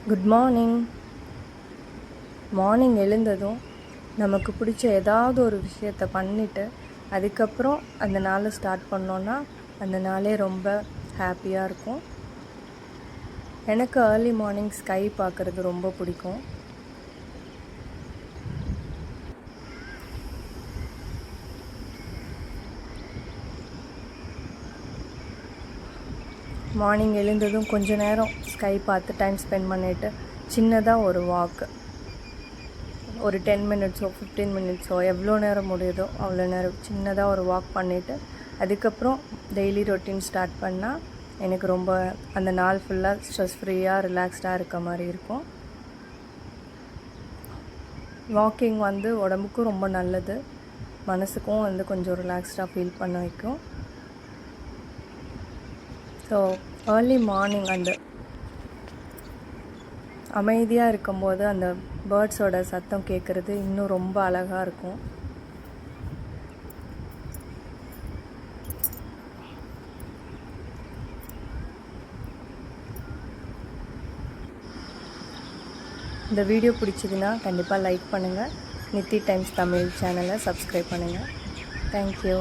Good morning. Morning எழுந்ததும் நமக்கு பிடிச்ச ஏதாவது ஒரு விஷயத்தை பண்ணிவிட்டு அதுக்கப்புறம் அந்த நாளை ஸ்டார்ட் பண்ணோன்னா அந்த நாளே ரொம்ப ஹாப்பியாக இருக்கும். எனக்கு ஏர்லி மார்னிங் ஸ்கை பார்க்குறது ரொம்ப பிடிக்கும். மார்னிங் எழுந்ததும் கொஞ்ச நேரம் ஸ்கை பார்த்து டைம் ஸ்பெண்ட் பண்ணிவிட்டு சின்னதாக ஒரு வாக்கு, ஒரு 10 மினிட்ஸோ 15 மினிட்ஸோ எவ்வளோ நேரம் முடியுதோ அவ்வளோ நேரம் சின்னதாக ஒரு வாக் பண்ணிவிட்டு அதுக்கப்புறம் டெய்லி ரொட்டீன் ஸ்டார்ட் பண்ணால் எனக்கு ரொம்ப அந்த நாள் ஃபுல்லாக ஸ்ட்ரெஸ் ஃப்ரீயாக ரிலாக்ஸ்டாக இருக்க மாதிரி இருக்கும். வாக்கிங் உடம்புக்கும் ரொம்ப நல்லது, மனசுக்கும் கொஞ்சம் ரிலாக்ஸ்டாக ஃபீல் பண்ண வைக்கும். ஸோ ஏர்லி மார்னிங் அந்த அமைதியாக இருக்கும்போது அந்த பேர்ட்ஸோட சத்தம் கேட்குறது இன்னும் ரொம்ப அழகாக இருக்கும். இந்த வீடியோ பிடிச்சதுன்னா கண்டிப்பாக லைக் பண்ணுங்கள். நித்தி டைம்ஸ் தமிழ் சேனலை சப்ஸ்கிரைப் பண்ணுங்கள். தேங்க்யூ.